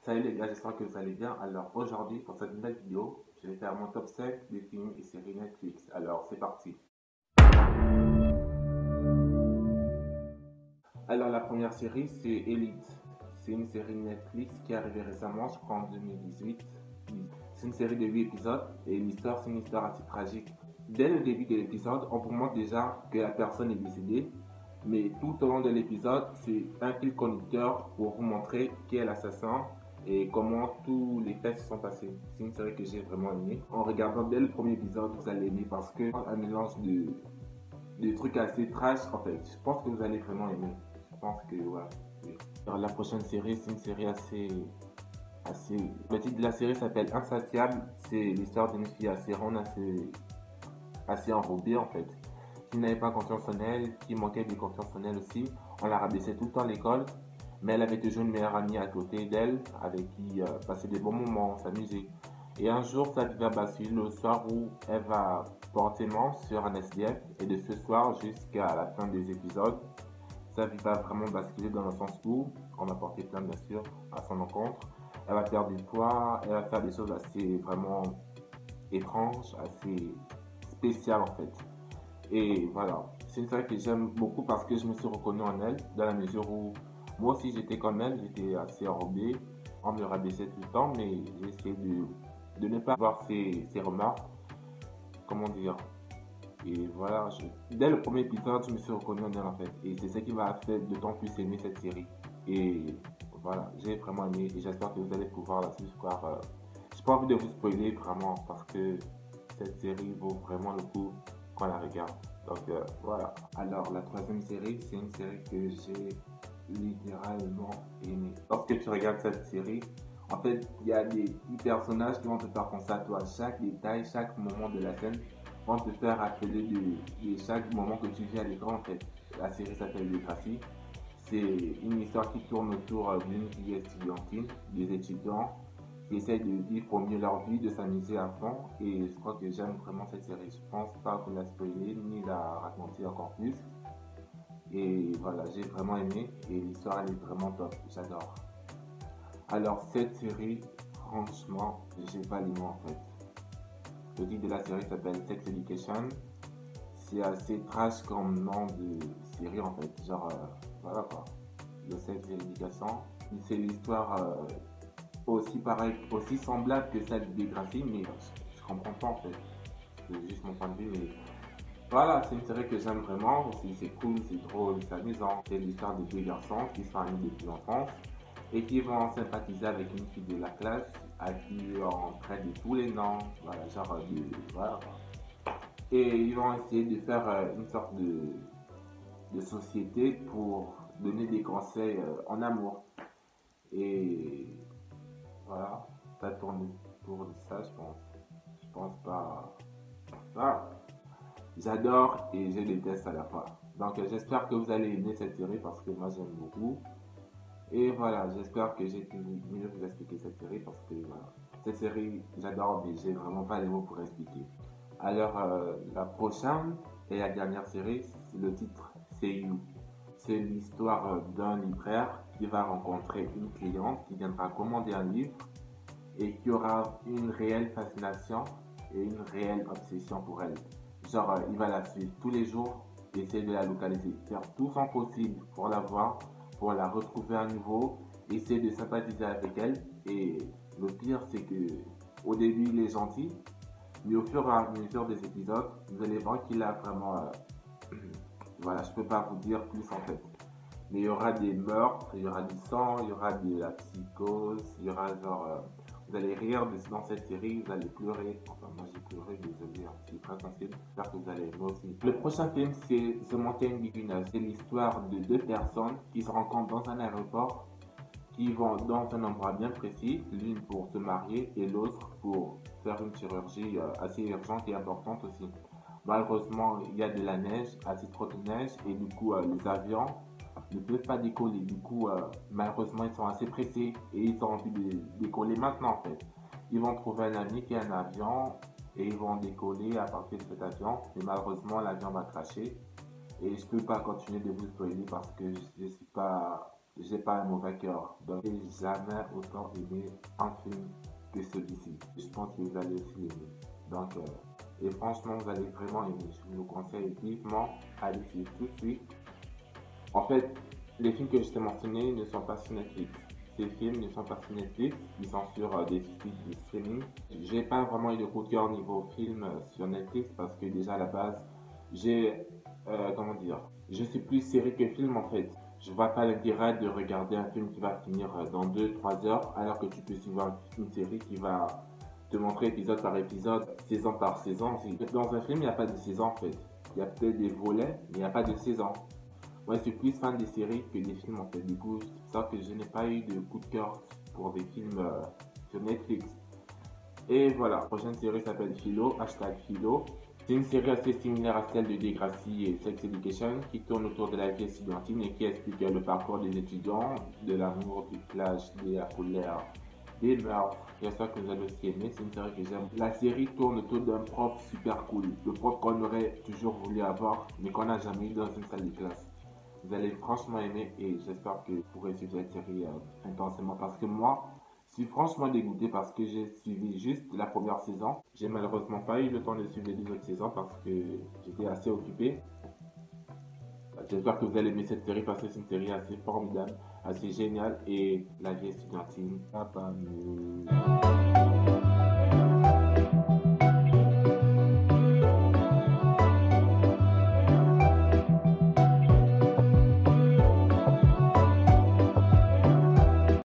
Salut les gars, j'espère que vous allez bien. Alors aujourd'hui, pour cette nouvelle vidéo, je vais faire mon top 5 des films et séries Netflix. Alors c'est parti. Alors la première série, c'est Elite. C'est une série Netflix qui est arrivée récemment, je crois en 2018. C'est une série de 8 épisodes et l'histoire, c'est une histoire assez tragique. Dès le début de l'épisode, on vous montre déjà que la personne est décédée. Mais tout au long de l'épisode, c'est un fil conducteur pour vous montrer qui est l'assassin et comment tous les faits se sont passés. C'est une série que j'ai vraiment aimé. En regardant dès le premier épisode, vous allez aimer parce que un mélange de trucs assez trash en fait. Je pense que vous allez vraiment aimer. Je pense que ouais. Oui. Alors, la prochaine série, c'est une série assez. Le titre de la série s'appelle Insatiable. C'est l'histoire d'une fille assez ronde, assez enrobée en fait, qui n'avait pas confiance en elle, qui manquait de confiance en elle aussi. On la rabaissait tout le temps à l'école, mais elle avait toujours une meilleure amie à côté d'elle, avec qui passer des bons moments, s'amuser. Et un jour, sa vie va basculer le soir où elle va porter main sur un SDF, et de ce soir jusqu'à la fin des épisodes, sa vie va vraiment basculer dans le sens où on va porter plainte bien sûr à son encontre. Elle va perdre du poids, elle va faire des choses assez vraiment étranges, assez spéciales en fait. Et voilà, c'est une série que j'aime beaucoup parce que je me suis reconnu en elle, dans la mesure où moi aussi j'étais comme elle, j'étais assez enrobé, on me rabaissait tout le temps, mais j'ai essayé de ne pas avoir ces remarques, comment dire. Et voilà, dès le premier épisode, je me suis reconnu en elle en fait. Et c'est ce qui m'a fait d'autant plus aimer cette série. Et voilà, j'ai vraiment aimé et j'espère que vous allez pouvoir la suivre car j'ai pas envie de vous spoiler vraiment parce que cette série vaut vraiment le coup qu'on la regarde. Donc voilà. Alors la troisième série, c'est une série que j'ai littéralement aimée. Lorsque tu regardes cette série, en fait, il y a des petits personnages qui vont te faire penser à toi. Chaque détail, chaque moment de la scène vont te faire rappeler de chaque moment que tu vis à l'écran. En fait, la série s'appelle Dégrassi. C'est une histoire qui tourne autour d'une vie estudiantine, des étudiants qui essayent de vivre au mieux leur vie, de s'amuser à fond. Et je crois que j'aime vraiment cette série. Je pense pas vous la spoiler ni la raconter encore plus. Et voilà, j'ai vraiment aimé et l'histoire elle est vraiment top. J'adore. Alors cette série, franchement, j'ai pas les mots en fait. Le titre de la série s'appelle Sex Education. C'est assez trash comme nom de série en fait. Genre, voilà quoi. Le sexe et l'éducation. C'est l'histoire aussi pareil, aussi semblable que celle de Degrassi, mais je comprends pas en fait. C'est juste mon point de vue, mais voilà, c'est une série que j'aime vraiment. Aussi, c'est cool, c'est drôle, c'est amusant. C'est l'histoire de deux garçons qui sont amis depuis l'enfance et qui vont sympathiser avec une fille de la classe à qui on traite de tous les noms. Voilà, genre voilà. Et ils vont essayer de faire une sorte de société pour donner des conseils en amour. Et voilà, ça tourne autour de ça, je pense. Je pense pas. Voilà. J'adore et je déteste à la fois. Donc j'espère que vous allez aimer cette série parce que moi j'aime beaucoup. Et voilà, j'espère que j'ai pu mieux vous expliquer cette série parce que voilà, cette série j'adore mais j'ai vraiment pas les mots pour expliquer. Alors la prochaine et la dernière série, le titre c'est You. C'est l'histoire d'un libraire qui va rencontrer une cliente qui viendra commander un livre et qui aura une réelle fascination et une réelle obsession pour elle. Genre, il va la suivre tous les jours, essayer de la localiser, faire tout son possible pour la voir, pour la retrouver à nouveau, essayer de sympathiser avec elle. Et le pire, c'est que au début, il est gentil, mais au fur et à mesure des épisodes, vous allez voir qu'il a vraiment. Voilà, je peux pas vous dire plus en fait. Mais il y aura des meurtres, il y aura du sang, il y aura de la psychose, il y aura genre. Vous allez rire dans cette série, vous allez pleurer. Enfin, moi j'ai pleuré, désolé, hein, c'est très sensible. J'espère que vous allez aimer aussi. Le prochain film, c'est The Mountain Between. C'est l'histoire de deux personnes qui se rencontrent dans un aéroport, qui vont dans un endroit bien précis, l'une pour se marier et l'autre pour faire une chirurgie assez urgente et importante aussi. Malheureusement, il y a de la neige, assez trop de neige, et du coup, les avions ne peuvent pas décoller. Du coup, malheureusement, ils sont assez pressés et ils ont envie de décoller maintenant en fait. Ils vont trouver un ami qui a un avion et ils vont décoller à partir de cet avion. Mais malheureusement, l'avion va cracher et je ne peux pas continuer de vous spoiler parce que je ne suis pas j'ai pas un mauvais cœur. Donc, j'ai jamais autant aimé un film que celui-ci. Je pense que vous allez aussi l'aimer. Donc, et franchement, vous allez vraiment aimer. Je vous le conseille vivement. Allez suivre tout de suite. En fait, les films que je t'ai mentionnés ne sont pas sur Netflix. Ces films ne sont pas sur Netflix, ils sont sur des sites de streaming. J'ai pas vraiment eu de coup de cœur niveau film sur Netflix parce que déjà à la base, j'ai, comment dire, je suis plus série que film en fait. Je vois pas l'intérêt de regarder un film qui va finir dans 2 3 heures alors que tu peux suivre une série qui va te montrer épisode par épisode, saison par saison. Dans un film, il n'y a pas de saison en fait. Il y a peut-être des volets, mais il n'y a pas de saison. Moi, je suis plus fan des séries que des films en fait. Du coup, c'est ça que je n'ai pas eu de coup de cœur pour des films sur Netflix. Et voilà, la prochaine série s'appelle Philo, hashtag Philo. C'est une série assez similaire à celle de Degrassi et Sex Education qui tourne autour de la vie étudiantine et qui explique le parcours des étudiants, de l'amour, du clash, de la colère, des meurtres. J'espère que vous allez aussi aimer, c'est une série que j'aime. La série tourne autour d'un prof super cool, le prof qu'on aurait toujours voulu avoir mais qu'on n'a jamais eu dans une salle de classe. Vous allez franchement aimer et j'espère que vous pourrez suivre cette série intensément parce que moi, je suis franchement dégoûté parce que j'ai suivi juste la première saison. J'ai malheureusement pas eu le temps de suivre les 2 autres saisons parce que j'étais assez occupé. J'espère que vous allez aimer cette série parce que c'est une série assez formidable, assez géniale et la vie estudiantine, pas mieux.